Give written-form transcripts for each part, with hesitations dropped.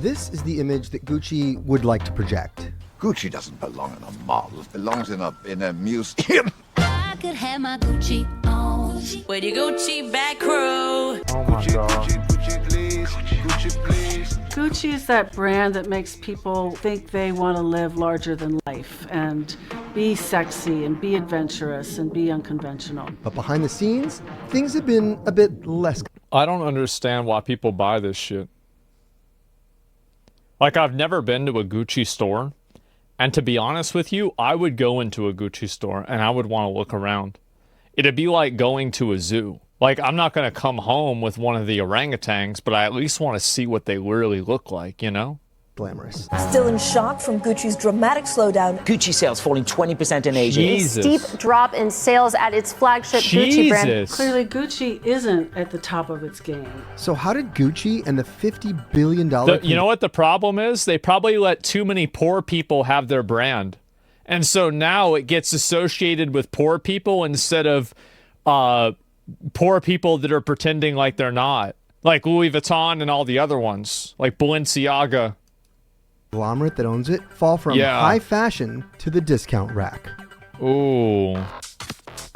This is the image that Gucci would like to project. Gucci doesn't belong in a mall. It belongs in a museum. I could have my Gucci on. Where the Gucci back row. Oh my God. Gucci, please. Gucci, please. Gucci is that brand that makes people think they want to live larger than life and be sexy and be adventurous and be unconventional. But behind the scenes, things have been a bit less. I don't understand why people buy this shit. Like, I've never been to a Gucci store. And to be honest with you, I would go into a Gucci store and I would want to look around. It'd be like going to a zoo. Like, I'm not going to come home with one of the orangutans, but I at least want to see what they really look like, you know? Glamorous. Still in shock from Gucci's dramatic slowdown. Gucci sales falling 20% in Asia. Jesus. A steep drop in sales at its flagship Gucci brand. Jesus. Clearly, Gucci isn't at the top of its game. So how did Gucci and the $50 billion... You know what the problem is? They probably let too many poor people have their brand. And so now it gets associated with poor people instead of poor people that are pretending like they're not. Like Louis Vuitton and all the other ones. Like Balenciaga. Conglomerate that owns it fall from high fashion to the discount rack. Ooh.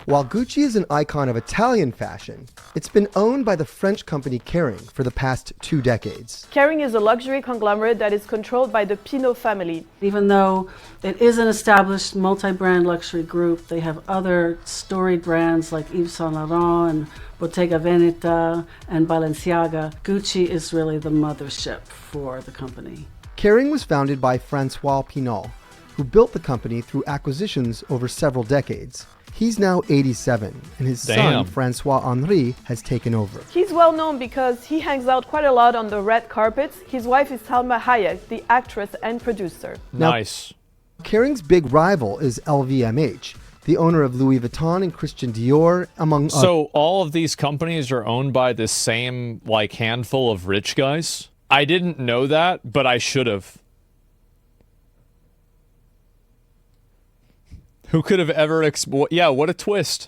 While Gucci is an icon of Italian fashion, it's been owned by the French company Kering for the past 2 decades. Kering is a luxury conglomerate that is controlled by the Pinault family. Even though it is an established multi-brand luxury group, they have other storied brands like Yves Saint Laurent and Bottega Veneta and Balenciaga. Gucci is really the mothership for the company. Kering was founded by Francois Pinault, who built the company through acquisitions over several decades. He's now 87, and his son, Francois-Henri, has taken over. He's well known because he hangs out quite a lot on the red carpets. His wife is Salma Hayek, the actress and producer. Nice. Kering's big rival is LVMH, the owner of Louis Vuitton and Christian Dior, among others. So all of these companies are owned by this same, like, handful of rich guys? I didn't know that, but I should have. Who could have ever... Yeah, what a twist.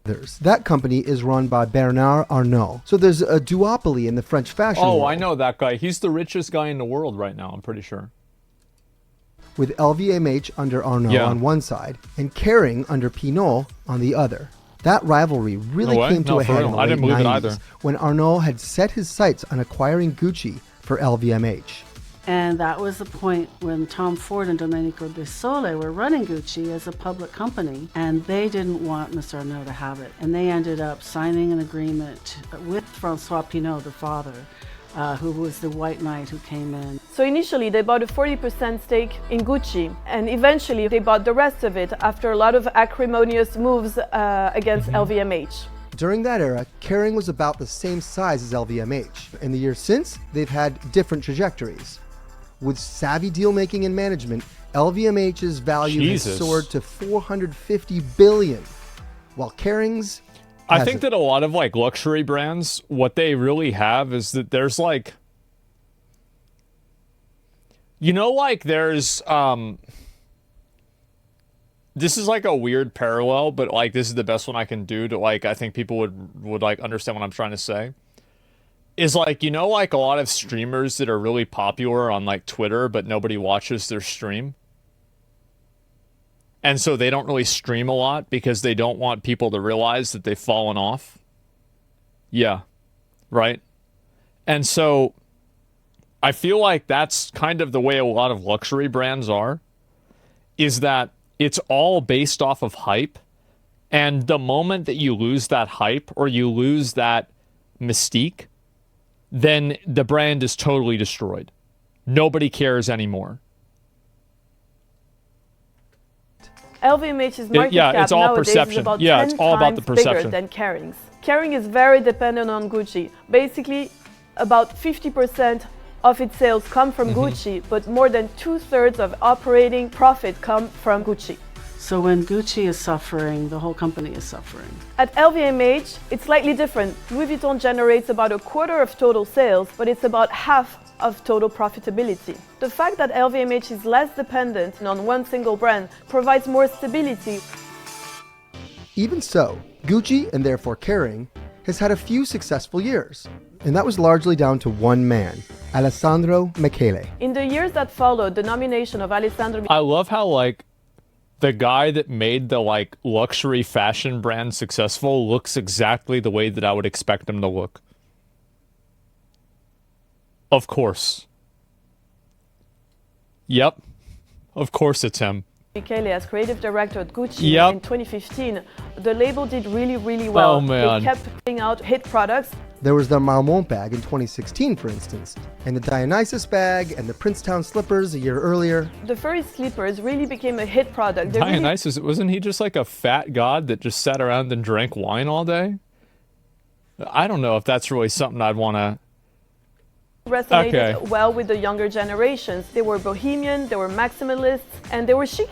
That company is run by Bernard Arnault. So there's a duopoly in the French fashion world. I know that guy. He's the richest guy in the world right now, I'm pretty sure. With LVMH under Arnault on one side and Kering under Pinault on the other. That rivalry really came to a head in the late 90s when Arnault had set his sights on acquiring Gucci for LVMH. And that was the point when Tom Ford and Domenico De Sole were running Gucci as a public company, and they didn't want Mr. Arnault to have it. And they ended up signing an agreement with Francois Pinault, the father, who was the white knight who came in. So initially they bought a 40% stake in Gucci, and eventually they bought the rest of it after a lot of acrimonious moves against LVMH. During that era, Kering was about the same size as LVMH. In the years since, they've had different trajectories. With savvy deal-making and management, LVMH's value has soared to $450 billion, while Kering's... I think that a lot of, like, luxury brands, what they really have is that there's, like... You know, like, there's... This is, like, a weird parallel, but, like, this is the best one I can do to, like, I think people would like, understand what I'm trying to say. Is, like, you know, like, a lot of streamers that are really popular on, like, Twitter, but nobody watches their stream? And so they don't really stream a lot because they don't want people to realize that they've fallen off? Yeah. Right? And so I feel like that's kind of the way a lot of luxury brands are, is that it's all based off of hype. And the moment that you lose that hype or you lose that mystique, then the brand is totally destroyed. Nobody cares anymore. LVMH's market cap it's all nowadays perception. is about 10 it's all about the times bigger perception. than Kering's. Kering is very dependent on Gucci. Basically, about 50% of its sales come from Gucci, but more than 2/3 of operating profit come from Gucci. So when Gucci is suffering, the whole company is suffering. At LVMH, it's slightly different. Louis Vuitton generates about a quarter of total sales, but it's about half of total profitability. The fact that LVMH is less dependent on one single brand provides more stability. Even so, Gucci, and therefore Kering, has had a few successful years. And that was largely down to one man, Alessandro Michele. In the years that followed the nomination of Alessandro I love how, like, the guy that made the, like, luxury fashion brand successful looks exactly the way that I would expect him to look. Of course. Yep. Of course it's him. Michele as creative director at Gucci Yep. in 2015, the label did really, really well. Oh, man. They kept putting out hit products. There was the Marmont bag in 2016, for instance, and the Dionysus bag and the Princetown slippers a year earlier. The furry sleepers really became a hit product. They really Dionysus, wasn't he just like a fat god that just sat around and drank wine all day? I don't know if that's really something I'd want to... resonated well with the younger generations. They were bohemian, they were maximalists, and they were chic.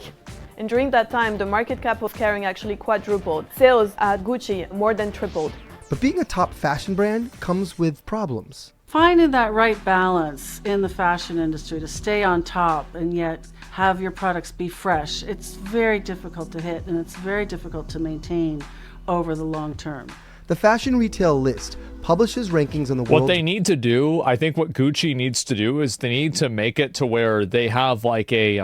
And during that time, the market cap of Kering actually quadrupled. Sales at Gucci more than tripled. But being a top fashion brand comes with problems. Finding that right balance in the fashion industry to stay on top and yet have your products be fresh, it's very difficult to hit and it's very difficult to maintain over the long term. The Fashion Retail List publishes rankings on the world. What they need to do, I think what Gucci needs to do is they need to make it to where they have like a,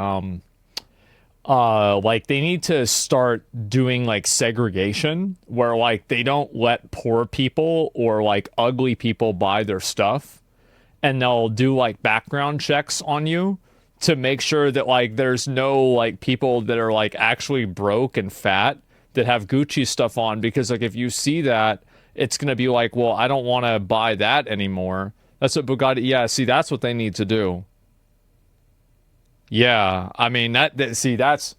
like they need to start doing like segregation where like they don't let poor people or like ugly people buy their stuff, and they'll do like background checks on you to make sure that like there's no like people that are like actually broke and fat that have Gucci stuff on, because like if you see that, it's going to be like, well, I don't want to buy that anymore. That's what Bugatti, yeah, see, that's what they need to do. Yeah, I mean, see, that's,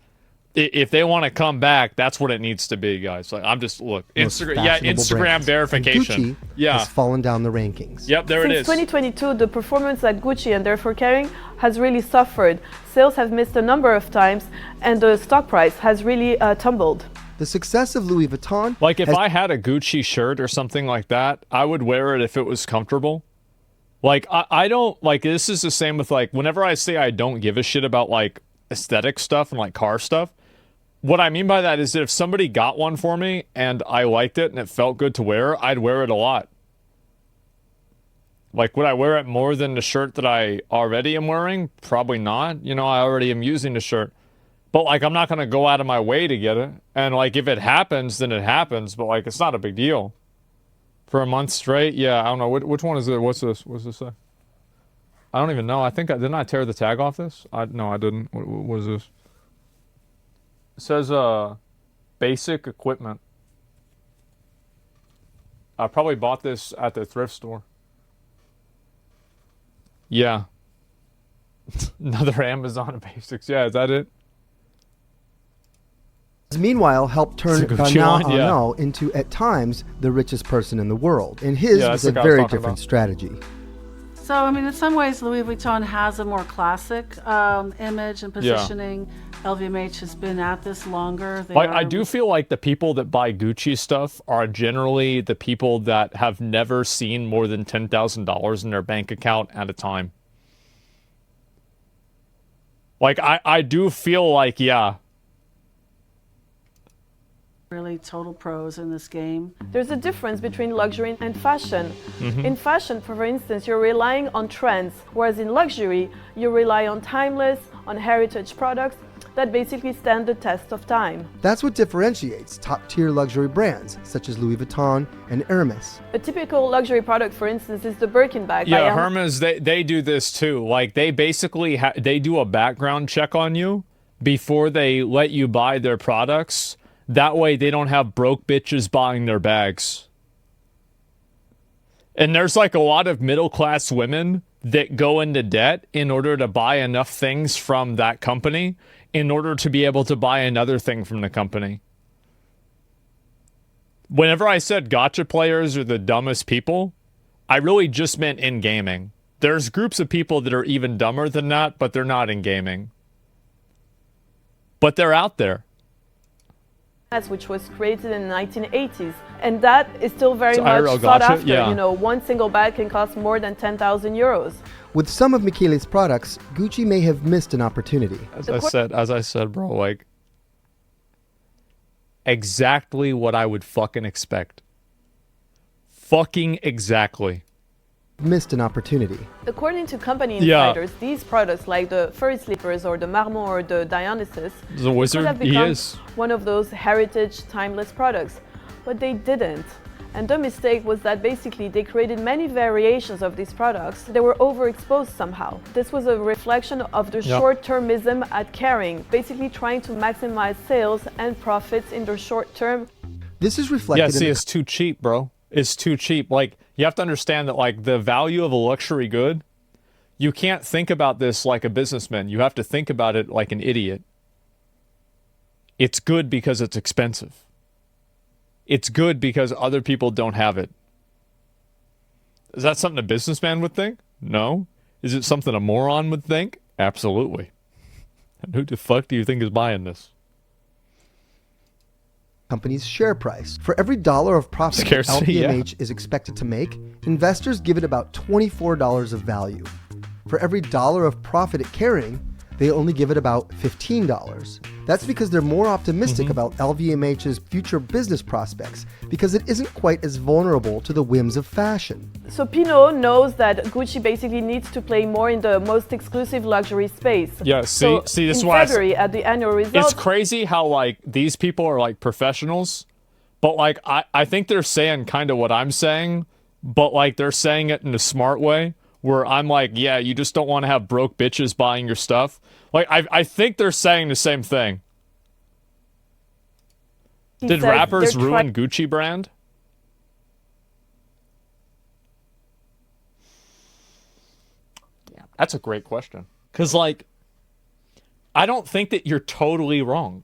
if they want to come back, that's what it needs to be, guys. Like, I'm just, look, Instagram, yeah, Instagram brands. verification. And Gucci yeah. has fallen down the rankings. Yep, there it is. Since 2022, the performance at Gucci and therefore Kering has really suffered. Sales have missed a number of times, and the stock price has really tumbled. The success of Louis Vuitton... Like, if I had a Gucci shirt or something like that, I would wear it if it was comfortable. Like, I don't... Like, this is the same with, like, whenever I say I don't give a shit about, like, aesthetic stuff and, like, car stuff, what I mean by that is that if somebody got one for me and I liked it and it felt good to wear, I'd wear it a lot. Like, would I wear it more than the shirt that I already am wearing? Probably not. You know, I already am using the shirt. But, like, I'm not going to go out of my way to get it. And, like, if it happens, then it happens. But, like, it's not a big deal. For a month straight? Yeah, I don't know. Which one is it? What's this? What's this say? I don't even know. I think didn't I tear the tag off this? No, I didn't. What is this? It says, basic equipment. I probably bought this at the thrift store. Yeah. Another Amazon Basics. Yeah, is that it? Meanwhile, helped turn Bernard Arnault into, at times, the richest person in the world. And his was a very different strategy. So, I mean, in some ways, Louis Vuitton has a more classic image and positioning. LVMH has been at this longer. I do feel like the people that buy Gucci stuff are generally the people that have never seen more than $10,000 in their bank account at a time. Like, I do feel like, yeah. Really total pros in this game. There's a difference between luxury and fashion. In fashion, for instance, you're relying on trends, whereas in luxury, you rely on timeless, on heritage products that basically stand the test of time. That's what differentiates top-tier luxury brands, such as Louis Vuitton and Hermes. A typical luxury product, for instance, is the Birkin bag. Yeah, Hermes, they do this too. Like, they basically, they do a background check on you before they let you buy their products. That way they don't have broke bitches buying their bags. And there's like a lot of middle-class women that go into debt in order to buy enough things from that company in order to be able to buy another thing from the company. Whenever I said gotcha players are the dumbest people, I really just meant in gaming. There's groups of people that are even dumber than that, but they're not in gaming. But they're out there. Which was created in the 1980s, and that is still very much sought after. Yeah. You know, one single bag can cost more than 10,000 euros. With some of Michele's products, Gucci may have missed an opportunity. As I said, bro, like, exactly what I would fucking expect. Fucking exactly. missed an opportunity. According to company insiders, these products like the furry slippers or the Marmot or the Dionysus The wizard, could have he become is. one of those heritage, timeless products. But they didn't. And the mistake was that basically they created many variations of these products. They were overexposed somehow. This was a reflection of the short-termism at Kering, basically trying to maximize sales and profits in the short term. This is reflected Yeah, see, in it's too cheap, bro. It's too cheap. Like, you have to understand that, like, the value of a luxury good, you can't think about this like a businessman. You have to think about it like an idiot. It's good because it's expensive. It's good because other people don't have it. Is that something a businessman would think? No. Is it something a moron would think? Absolutely. And who the fuck do you think is buying this? company's share price. For every dollar of profit Scarcity, LVMH is expected to make, investors give it about $24 of value. For every dollar of profit at Kering, they only give it about $15. That's because they're more optimistic about LVMH's future business prospects, because it isn't quite as vulnerable to the whims of fashion. So Pinault knows that Gucci basically needs to play more in the most exclusive luxury space. Yeah, see, this is in why February at the annual results. It's crazy how like these people are like professionals, but like I think they're saying kind of what I'm saying, but like they're saying it in a smart way. Where I'm like, yeah, you just don't want to have broke bitches buying your stuff. Like, I think they're saying the same thing. Did rappers ruin Gucci brand? Yeah, that's a great question. Because, like, I don't think that you're totally wrong.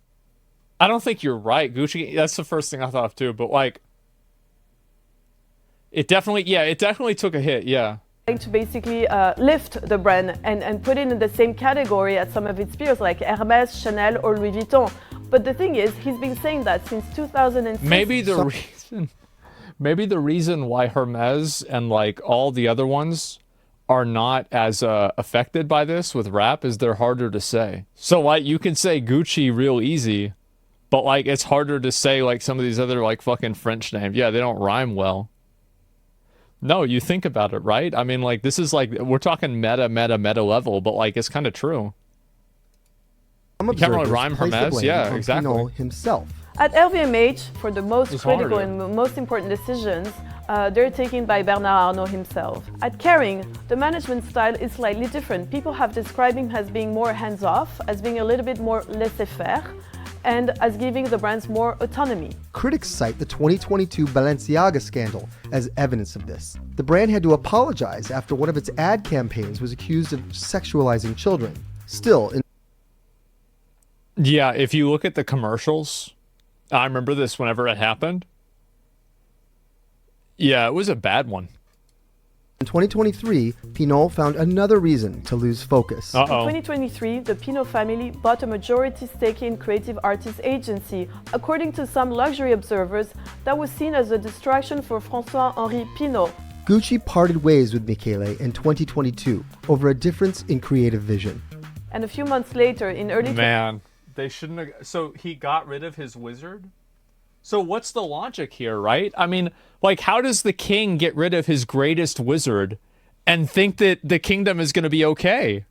I don't think you're right. Gucci, that's the first thing I thought of, too. But, like, it definitely took a hit, yeah. To basically lift the brand and put it in the same category as some of its peers like Hermès, Chanel or Louis Vuitton. But the thing is, he's been saying that since 2006. Maybe the reason why Hermès and like all the other ones are not as affected by this with rap is they're harder to say. So like you can say Gucci real easy, but like it's harder to say like some of these other like fucking French names. Yeah, they don't rhyme well. No, you think about it, right? I mean, like, this is like, we're talking meta level, but like, it's kind of true. You can't really rhyme Hermès, yeah, exactly. Pinault himself. At LVMH, for the most critical and most important decisions, they're taken by Bernard Arnault himself. At Kering, the management style is slightly different. People have described him as being more hands-off, as being a little bit more laissez-faire, and as giving the brands more autonomy. Critics cite the 2022 Balenciaga scandal as evidence of this. The brand had to apologize after one of its ad campaigns was accused of sexualizing children. Still, yeah, if you look at the commercials, I remember this whenever it happened. Yeah, it was a bad one. In 2023, Pinault found another reason to lose focus. In 2023, the Pinault family bought a majority stake in creative artist agency. According to some luxury observers, that was seen as a distraction for François-Henri Pinault. Gucci parted ways with Michele in 2022 over a difference in creative vision. And a few months later, in early... Man, they shouldn't have... So he got rid of his wizard? So what's the logic here, right? I mean, like, how does the king get rid of his greatest wizard and think that the kingdom is going to be okay?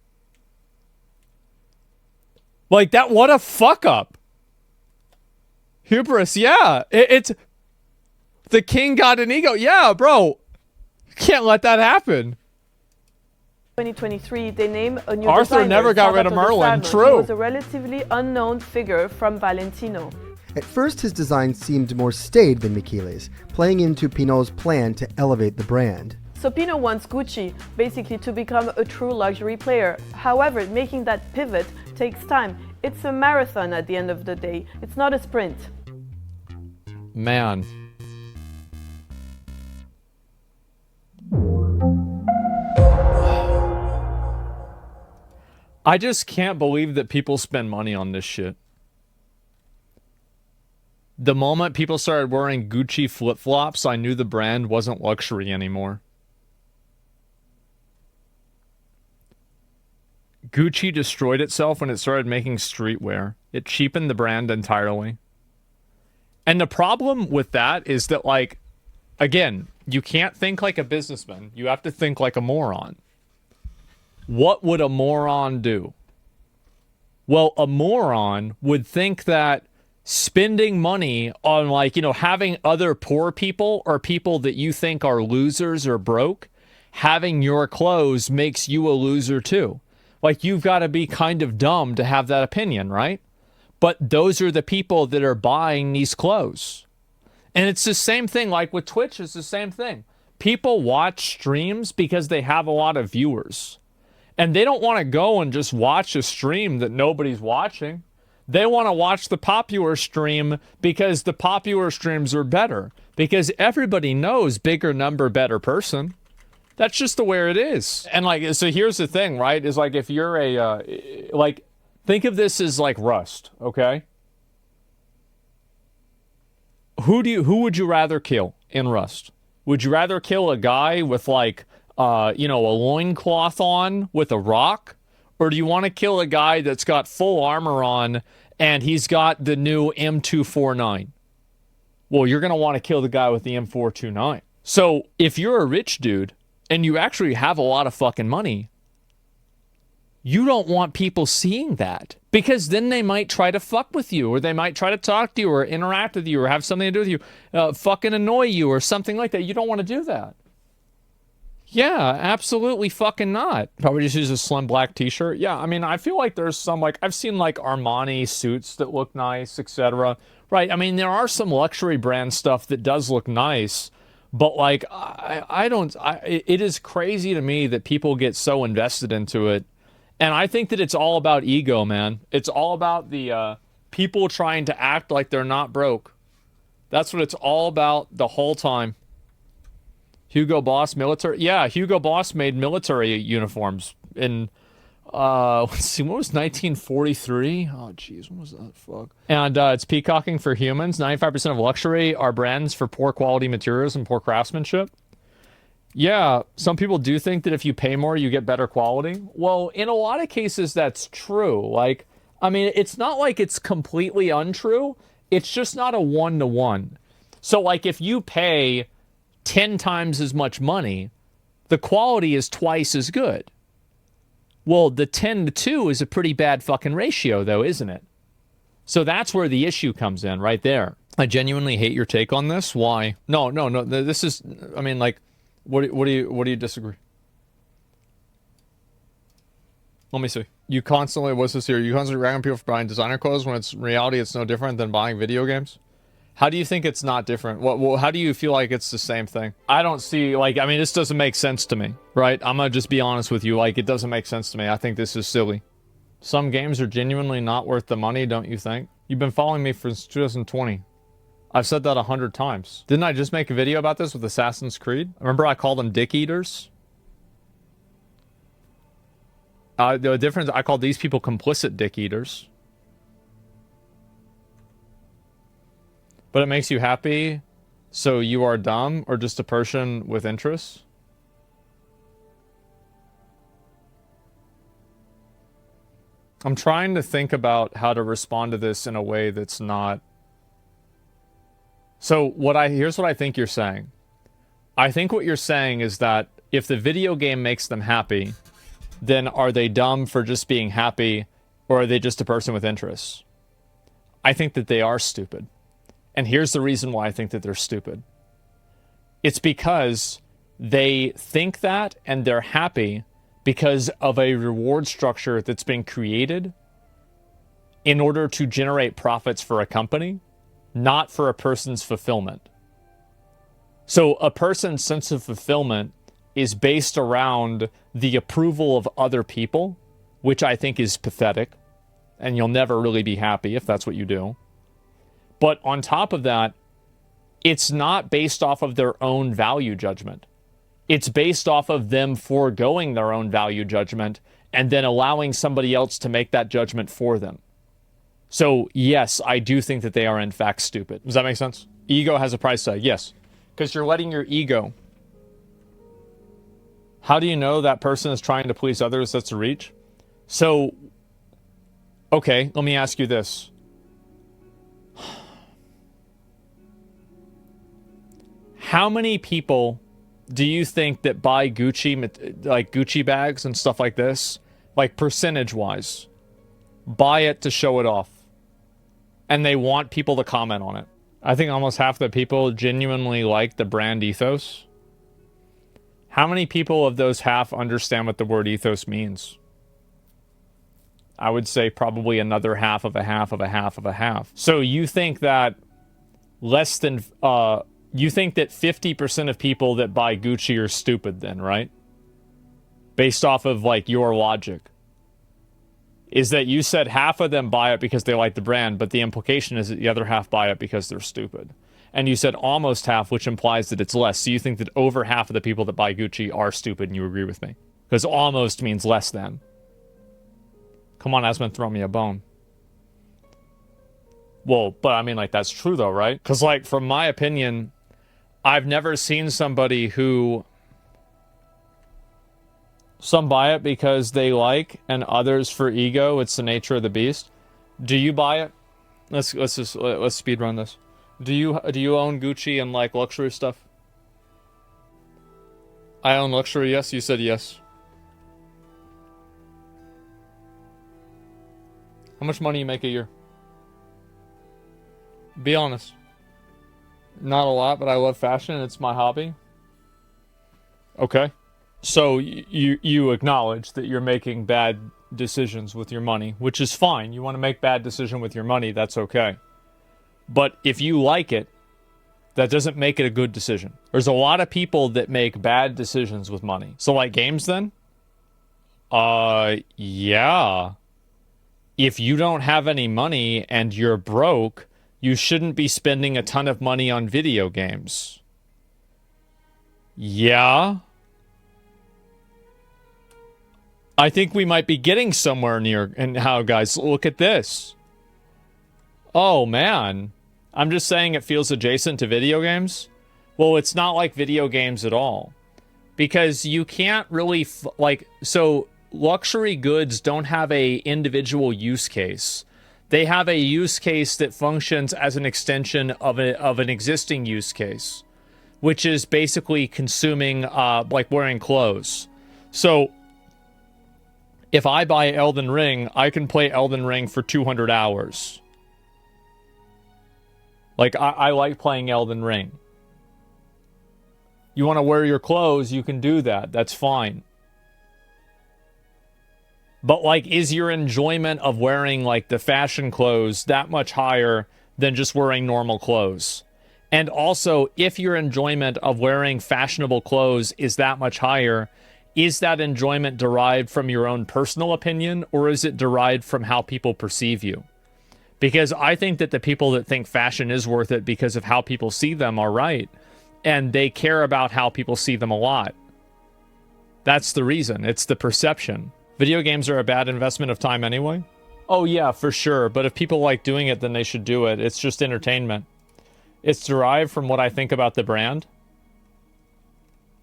Like, that, what a fuck up. Hubris, yeah. It's, the king got an ego. Yeah, bro. You can't let that happen. 2023, they named a new Arthur designer, never got rid of Merlin, true. He was a relatively unknown figure from Valentino. At first, his design seemed more staid than Michele's, playing into Pinault's plan to elevate the brand. So Pinault wants Gucci basically to become a true luxury player. However, making that pivot takes time. It's a marathon at the end of the day. It's not a sprint. Man. I just can't believe that people spend money on this shit. The moment people started wearing Gucci flip-flops, I knew the brand wasn't luxury anymore. Gucci destroyed itself when it started making streetwear. It cheapened the brand entirely. And the problem with that is that, like, Again, you can't think like a businessman. You have to think like a moron. What would a moron do? Well, a moron would think that spending money on, like, you know, having other poor people or people that you think are losers or broke, having your clothes makes you a loser too. Like, you've got to be kind of dumb to have that opinion, right? But those are the people that are buying these clothes. And it's the same thing, like with Twitch, it's the same thing. People watch streams because they have a lot of viewers. And they don't want to go and just watch a stream that nobody's watching. They want to watch the popular stream because the popular streams are better. Because everybody knows bigger number, better person. That's just the way it is. And like, so here's the thing, right? Is like, if you're a, like, think of this as like Rust, okay? Who would you rather kill in Rust? Would you rather kill a guy with like, you know, a loincloth on with a rock? Or do you want to kill a guy that's got full armor on and he's got the new M249? Well, you're going to want to kill the guy with the M429. So if you're a rich dude and you actually have a lot of fucking money, you don't want people seeing that, because then they might try to fuck with you, or they might try to talk to you or interact with you or have something to do with you, fucking annoy you or something like that. You don't want to do that. Yeah, absolutely fucking not. Probably just use a slim black t-shirt. Yeah, I mean, I feel like there's some, like, I've seen like Armani suits that look nice, etc. Right, I mean, there are some luxury brand stuff that does look nice, but like, it is crazy to me that people get so invested into it. And I think that it's all about ego, man. It's all about the people trying to act like they're not broke. That's what it's all about the whole time. Hugo Boss military? Yeah, Hugo Boss made military uniforms in, let's see, what was 1943? Oh, jeez, what was that? Fuck. And it's peacocking for humans. 95% of luxury are brands for poor quality materials and poor craftsmanship. Yeah, some people do think that if you pay more, you get better quality. Well, in a lot of cases, that's true. Like, I mean, it's not like it's completely untrue. It's just not a one-to-one. So, like, if you pay 10 times as much money, the quality is twice as good. Well, the 10-to-2 is a pretty bad fucking ratio, though, isn't it? So that's where the issue comes in, right there. I genuinely hate your take on this. Why? No. This is, I mean, like, what do you disagree? Let me see. You constantly, what's this here? You constantly ragging people for buying designer clothes when it's in reality it's no different than buying video games? How do you think it's not different? Well, how do you feel like it's the same thing? I don't see, like, I mean, this doesn't make sense to me, right? I'm gonna just be honest with you. Like, it doesn't make sense to me. I think this is silly. Some games are genuinely not worth the money, don't you think? You've been following me since 2020. I've said that 100 times. Didn't I just make a video about this with Assassin's Creed? Remember I called them dick eaters? The difference, I called these people complicit dick eaters. But it makes you happy, so you are dumb, or just a person with interests? I'm trying to think about how to respond to this in a way that's not... So here's what I think you're saying. I think what you're saying is that if the video game makes them happy, then are they dumb for just being happy, or are they just a person with interests? I think that they are stupid. And here's the reason why I think that they're stupid. It's because they think that and they're happy because of a reward structure that's been created in order to generate profits for a company, not for a person's fulfillment. So a person's sense of fulfillment is based around the approval of other people, which I think is pathetic, and you'll never really be happy if that's what you do. But on top of that, it's not based off of their own value judgment. It's based off of them foregoing their own value judgment and then allowing somebody else to make that judgment for them. So, yes, I do think that they are in fact stupid. Does that make sense? Ego has a price tag, yes. Because you're letting your ego... How do you know that person is trying to please others? That's a reach. So, okay, let me ask you this. How many people do you think that buy Gucci, like Gucci bags and stuff like this, like percentage-wise, buy it to show it off? And they want people to comment on it. I think almost half the people genuinely like the brand ethos. How many people of those half understand what the word ethos means? I would say probably another half of a half of a half of a half. So you think that less than, you think that 50% of people that buy Gucci are stupid then, right? Based off of like your logic. Is that you said half of them buy it because they like the brand, but the implication is that the other half buy it because they're stupid. And you said almost half, which implies that it's less. So you think that over half of the people that buy Gucci are stupid, and you agree with me. Because almost means less than. Come on, Asmon, throw me a bone. Well, but I mean, like, that's true though, right? Because, like, from my opinion, I've never seen somebody who... Some buy it because they like, and others for ego. It's the nature of the beast. Do you buy it? Let's speed run this. Do you own Gucci and like luxury stuff? I own luxury. Yes, you said yes. How much money you make a year? Be honest. Not a lot, but I love fashion. It's my hobby. Okay. So you acknowledge that you're making bad decisions with your money, which is fine. You want to make bad decision with your money, that's okay. But if you like it, that doesn't make it a good decision. There's a lot of people that make bad decisions with money. So like games then? Yeah. If you don't have any money and you're broke, you shouldn't be spending a ton of money on video games. Yeah. I think we might be getting somewhere near. And how, guys, look at this. Oh, man. I'm just saying it feels adjacent to video games. Well, it's not like video games at all. Because you can't really, so luxury goods don't have a individual use case. They have a use case that functions as an extension of an existing use case. Which is basically consuming, like wearing clothes. So... if I buy Elden Ring, I can play Elden Ring for 200 hours. Like, I like playing Elden Ring. You want to wear your clothes, you can do that. That's fine. But, like, is your enjoyment of wearing, like, the fashion clothes that much higher than just wearing normal clothes? And also, if your enjoyment of wearing fashionable clothes is that much higher... is that enjoyment derived from your own personal opinion, or is it derived from how people perceive you? Because I think that the people that think fashion is worth it because of how people see them are right. And they care about how people see them a lot. That's the reason. It's the perception. Video games are a bad investment of time anyway? Oh yeah, for sure. But if people like doing it, then they should do it. It's just entertainment. It's derived from what I think about the brand.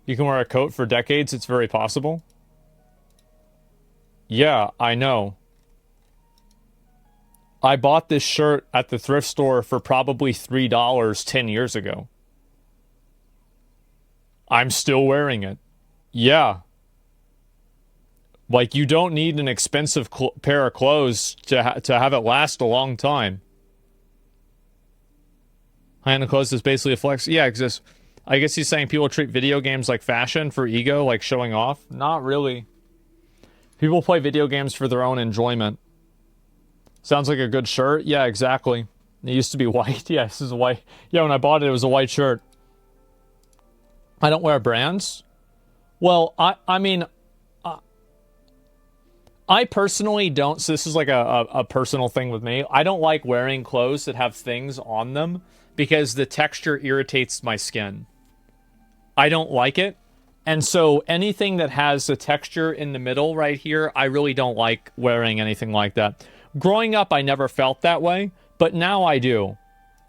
You can wear a coat for decades, it's very possible. Yeah, I know. I bought this shirt at the thrift store for probably $3 10 years ago. I'm still wearing it. Yeah. Like, you don't need an expensive pair of clothes to have it last a long time. High-end clothes is basically a flex. Yeah, exists. I guess he's saying people treat video games like fashion for ego, like showing off. Not really. People play video games for their own enjoyment. Sounds like a good shirt. Yeah, exactly. It used to be white. Yeah, this is white. Yeah, when I bought it, it was a white shirt. I don't wear brands. Well, I mean, I personally don't. So this is like a personal thing with me. I don't like wearing clothes that have things on them because the texture irritates my skin. I don't like it. And so anything that has a texture in the middle right here, I really don't like wearing anything like that. Growing up, I never felt that way, but now I do.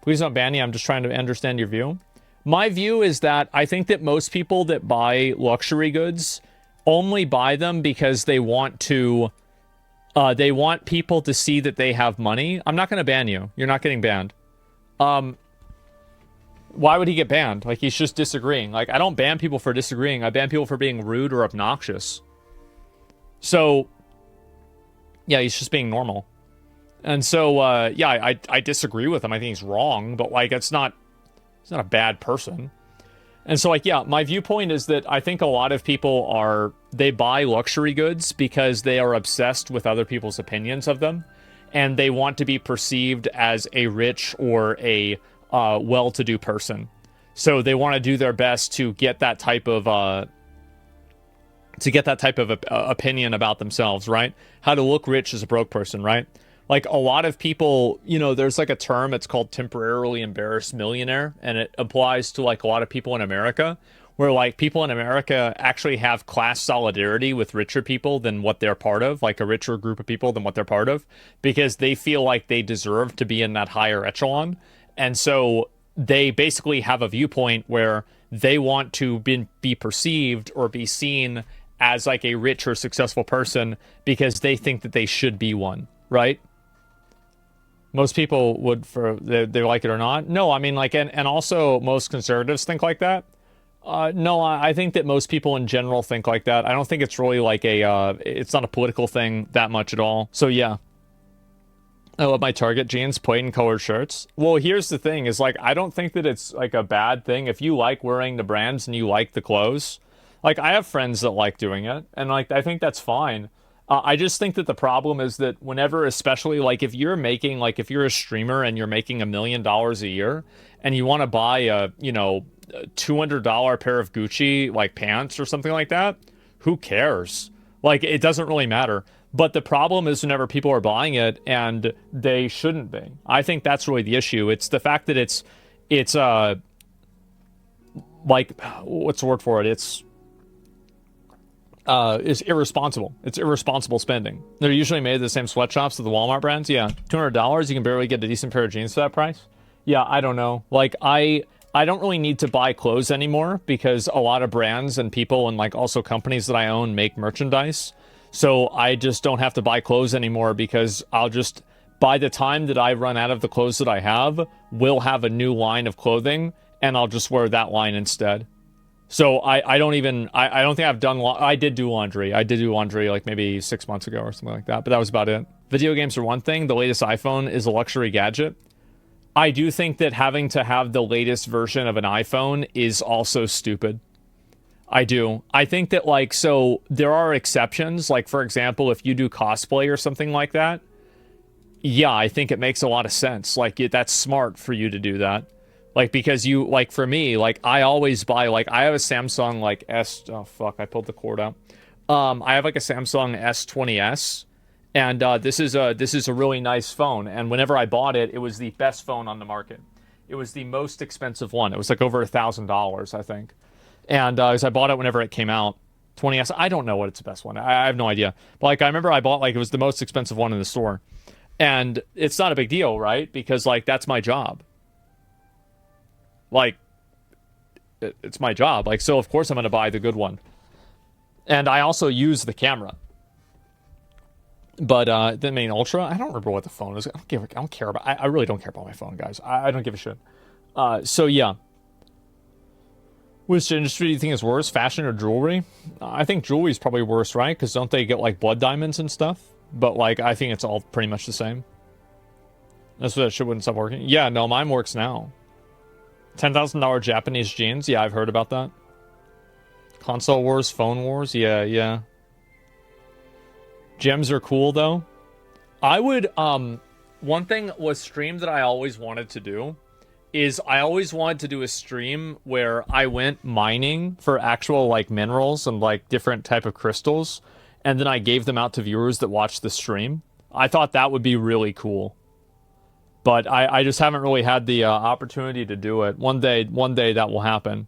Please don't ban me. I'm just trying to understand your view. My view is that I think that most people that buy luxury goods only buy them because they want to, they want people to see that they have money. I'm not going to ban you. You're not getting banned. Why would he get banned? Like, he's just disagreeing. Like, I don't ban people for disagreeing. I ban people for being rude or obnoxious. So, yeah, he's just being normal. And so, yeah, I disagree with him. I think he's wrong, but, like, he's not a bad person. And so, like, yeah, my viewpoint is that I think a lot of people they buy luxury goods because they are obsessed with other people's opinions of them, and they want to be perceived as a rich or a well-to-do person. So they want to do their best to get that type of opinion about themselves, right? How to look rich as a broke person, right? Like, a lot of people, you know, there's like a term, it's called temporarily embarrassed millionaire, and it applies to like a lot of people in America, where like people in America actually have class solidarity with richer people than what they're part of, like a richer group of people than what they're part of, because they feel like they deserve to be in that higher echelon. And so they basically have a viewpoint where they want to be perceived or be seen as like a rich or successful person because they think that they should be one, right? Most people would, they like it or not. No, I mean, like, and also most conservatives think like that. No, I think that most people in general think like that. I don't think it's really like it's not a political thing that much at all. So yeah. I love my Target jeans, plain colored shirts. Well, here's the thing is like, I don't think that it's like a bad thing if you like wearing the brands and you like the clothes. Like, I have friends that like doing it, and like, I think that's fine. I just think that the problem is that whenever, especially like if you're a streamer and you're making $1 million a year and you want to buy a, you know, $200 pair of Gucci like pants or something like that, who cares? Like, it doesn't really matter. But the problem is whenever people are buying it and they shouldn't be. I think that's really the issue. It's the fact that it's like, what's the word for it? It's irresponsible. It's irresponsible spending. They're usually made at the same sweatshops as the Walmart brands. Yeah, $200, you can barely get a decent pair of jeans for that price. Yeah, I don't know. Like, I don't really need to buy clothes anymore because a lot of brands and people and like also companies that I own make merchandise. So I just don't have to buy clothes anymore because I'll just, by the time that I run out of the clothes that I have, we'll have a new line of clothing and I'll just wear that line instead. So I don't think I've done, I did do laundry. I did do laundry like maybe 6 months ago or something like that, but that was about it. Video games are one thing. The latest iPhone is a luxury gadget. I do think that having to have the latest version of an iPhone is also stupid. I do. I think that like, so there are exceptions. Like, for example, if you do cosplay or something like that, yeah, I think it makes a lot of sense. Like, that's smart for you to do that. Like, because you, like, for me, like, I always buy, like, I have a Samsung, like, oh, fuck, I pulled the cord out. I have, like, a Samsung S20s, and this is a really nice phone, and whenever I bought it, it was the best phone on the market. It was the most expensive one. It was, like, over $1,000, I think. And because I bought it whenever it came out. 20s, I don't know what it's the best one. I have no idea. But, like, I remember I bought, like, it was the most expensive one in the store. And it's not a big deal, right? Because, like, that's my job. Like, it's my job. Like, so of course I'm going to buy the good one. And I also use the camera. But, I mean, Ultra, I don't remember what the phone is. I don't care about, I really don't care about my phone, guys. I don't give a shit. So yeah. Which industry do you think is worse, fashion or jewelry? I think jewelry is probably worse, right? Because don't they get, like, blood diamonds and stuff? But, like, I think it's all pretty much the same. That's what shit wouldn't stop working. Yeah, no, mine works now. $10,000 Japanese jeans? Yeah, I've heard about that. Console wars, phone wars? Yeah. Gems are cool, though. I would, one thing was stream that I always wanted to do is I always wanted to do a stream where I went mining for actual, like, minerals and, like, different type of crystals, and then I gave them out to viewers that watched the stream. I thought that would be really cool. But I just haven't really had the opportunity to do it. One day that will happen.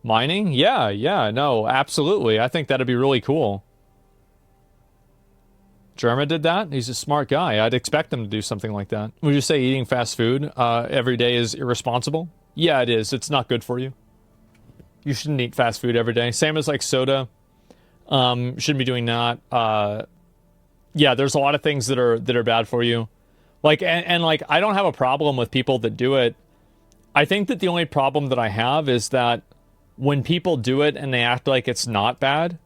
Mining? Yeah, no, absolutely. I think that'd be really cool. Jerma did that? He's a smart guy. I'd expect him to do something like that. Would you say eating fast food every day is irresponsible? Yeah, it is. It's not good for you. You shouldn't eat fast food every day. Same as, like, soda. Shouldn't be doing that. Yeah, there's a lot of things that are bad for you. Like, and like, I don't have a problem with people that do it. I think that the only problem that I have is that when people do it and they act like it's not bad,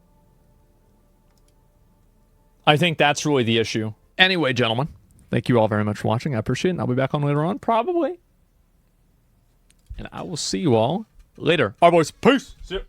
I think that's really the issue. Anyway, gentlemen, thank you all very much for watching. I appreciate it. And I'll be back on later on, probably. And I will see you all later. All right, boys. Peace. See ya.